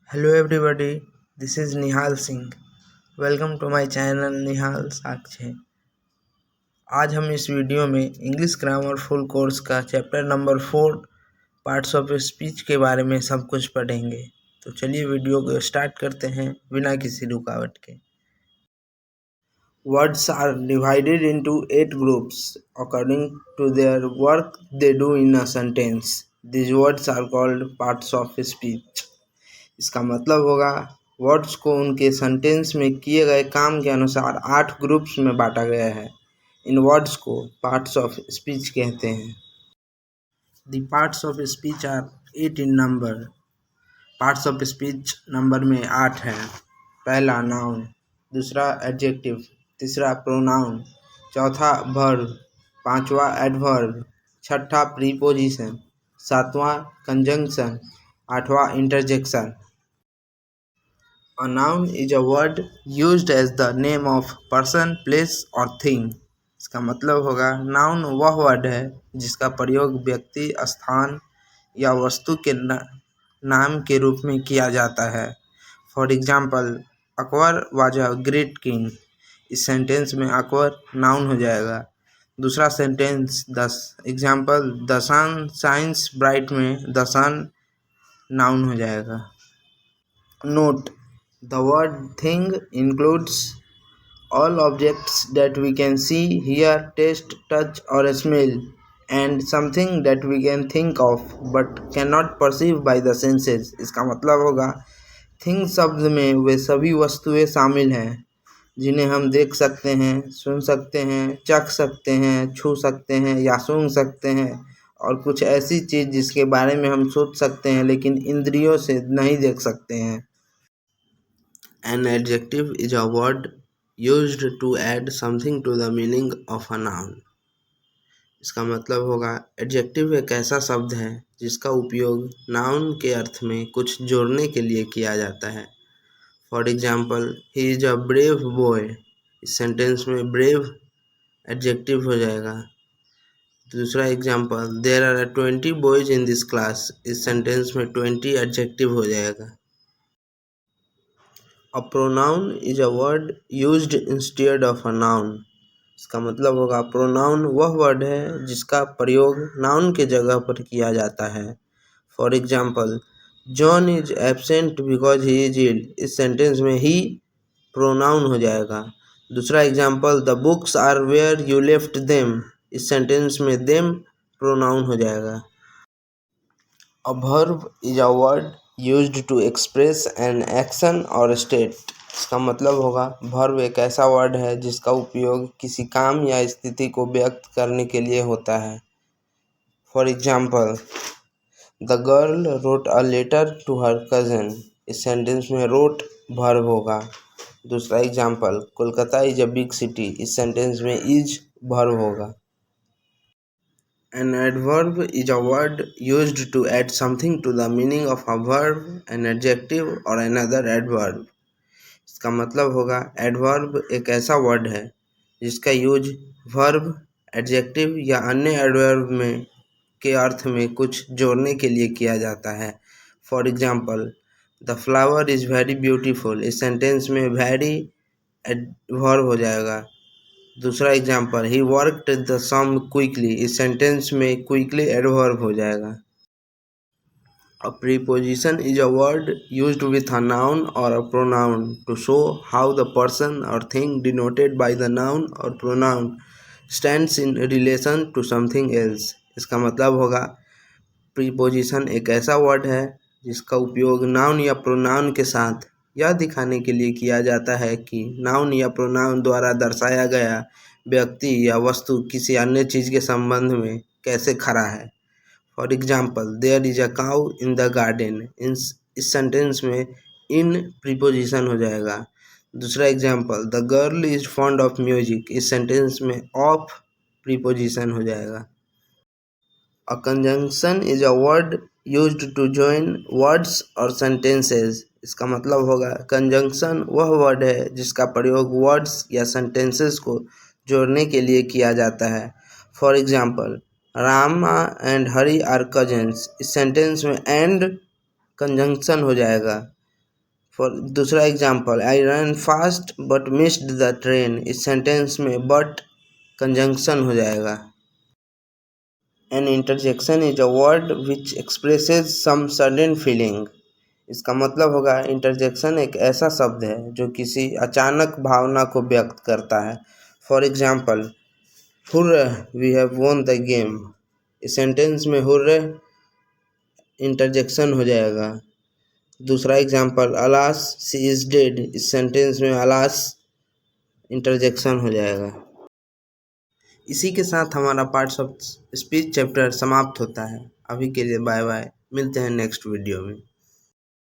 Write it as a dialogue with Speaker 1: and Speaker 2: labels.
Speaker 1: Hello everybody, this is Nihal Singh. Welcome to my channel निहाल साक्षी। आज हम इस video में इंग्लिश ग्रामर फुल कोर्स का chapter number 4 parts of speech के बारे में सब कुछ पढ़ेंगे। तो चलिए वीडियो को स्टार्ट करते हैं बिना किसी रुकावट के। Words are divided into 8 groups according to their work they do in a sentence. These words are called parts of speech. इसका मतलब होगा वर्ड्स को उनके सेंटेंस में किए गए काम के अनुसार 8 ग्रुप्स में बांटा गया है। इन वर्ड्स को पार्ट्स ऑफ स्पीच कहते हैं। The parts of speech are 8 in number. Parts of speech number में 8 है। पहला नाउन, दूसरा एडजेक्टिव, तीसरा प्रोनाउन, चौथा वर्ब, पांचवा एडवर्ब, छठा प्रीपोजिशन, सातवां कंजंक्शन, आठवां interjection. A noun is a word used as the name of person, place or thing. इसका मतलब होगा नाउन वह वर्ड है जिसका प्रयोग व्यक्ति, स्थान या वस्तु के नाम के रूप में किया जाता है। For example, Akbar was a great king. इस सेंटेंस में अकबर नाउन हो जाएगा। दूसरा sentence example, the sun shines bright में द सन नाउन हो जाएगा। Note: The word thing includes all objects that we can see, hear, taste, touch or smell, and something that we can think of but cannot perceive by the senses. इसका मतलब होगा thing शब्द में वे सभी वस्तुएं शामिल हैं जिन्हें हम देख सकते हैं, सुन सकते हैं, चख सकते हैं, छू सकते हैं या सूंघ सकते हैं, और कुछ ऐसी चीज़ जिसके बारे में हम सोच सकते हैं लेकिन इंद्रियों से नहीं देख सकते हैं। An adjective is a word used to add something to the meaning of a noun. इसका मतलब होगा एडजेक्टिव एक ऐसा शब्द है जिसका उपयोग नाउन के अर्थ में कुछ जोड़ने के लिए किया जाता है। For example, he is a brave boy. इस सेंटेंस में ब्रेव एडजेक्टिव हो जाएगा। दूसरा example, there are 20 boys in this class. इस सेंटेंस में 20 एडजेक्टिव हो जाएगा। A pronoun is a word used instead of a noun. इसका मतलब होगा प्रोनाउन वह वर्ड है जिसका प्रयोग नाउन के जगह पर किया जाता है। For example, John is absent because he is ill. इस सेंटेंस में ही प्रोनाउन हो जाएगा। दूसरा example, the books are where you left them. इस सेंटेंस में देम प्रोनाउन हो जाएगा। A verb is a word used to express an action or state. इसका मतलब होगा verb एक ऐसा वर्ड है जिसका उपयोग किसी काम या स्थिति को व्यक्त करने के लिए होता है। For example, the girl wrote a letter to her cousin. इस सेंटेंस में रोट verb होगा। दूसरा example, Kolkata is a big city. इस सेंटेंस में इज verb होगा। An adverb is a word used to add something to the meaning of a verb, an adjective or another adverb. इसका मतलब होगा adverb एक ऐसा वर्ड है जिसका यूज verb, adjective या अन्य adverb में के अर्थ में कुछ जोड़ने के लिए किया जाता है। For example, the flower is very beautiful. इस सेंटेंस में वेरी एडवर्ब हो जाएगा। दूसरा example, he worked the sum quickly. इस सेंटेंस में क्विकली एडवर्ब हो जाएगा। A preposition is a word used with a noun or a pronoun to show how the person or thing denoted by the noun or pronoun stands in relation to something else. इसका मतलब होगा preposition एक ऐसा word है जिसका उपयोग noun या pronoun के साथ यह दिखाने के लिए किया जाता है कि नाउन या प्रोनाउन द्वारा दर्शाया गया व्यक्ति या वस्तु किसी अन्य चीज़ के संबंध में कैसे खड़ा है। For example, there is a cow in the garden. इस सेंटेंस में इन प्रीपोजिशन हो जाएगा। दूसरा example, the girl is fond of music. इस सेंटेंस में ऑफ प्रीपोजिशन हो जाएगा। A conjunction is a word used to join words or sentences. इसका मतलब होगा कंजंक्शन वह वर्ड है जिसका प्रयोग वर्ड्स या सेंटेंसेस को जोड़ने के लिए किया जाता है। For example, Rama and Hari are cousins. इस सेंटेंस में एंड कंजंक्शन हो जाएगा। दूसरा example, I run fast but missed the train. इस सेंटेंस में बट कंजंक्शन हो जाएगा। An interjection is a word which expresses some sudden feeling. इसका मतलब होगा इंटरजेक्शन एक ऐसा शब्द है जो किसी अचानक भावना को व्यक्त करता है। For example, hurray we have won the game. इस सेंटेंस में हुर्रे इंटरजेक्शन हो जाएगा। दूसरा example, alas she is dead. इस सेंटेंस में अलास इंटरजेक्शन हो जाएगा। इसी के साथ हमारा पार्ट्स ऑफ स्पीच चैप्टर समाप्त होता है। अभी के लिए बाय बाय, मिलते हैं नेक्स्ट वीडियो में।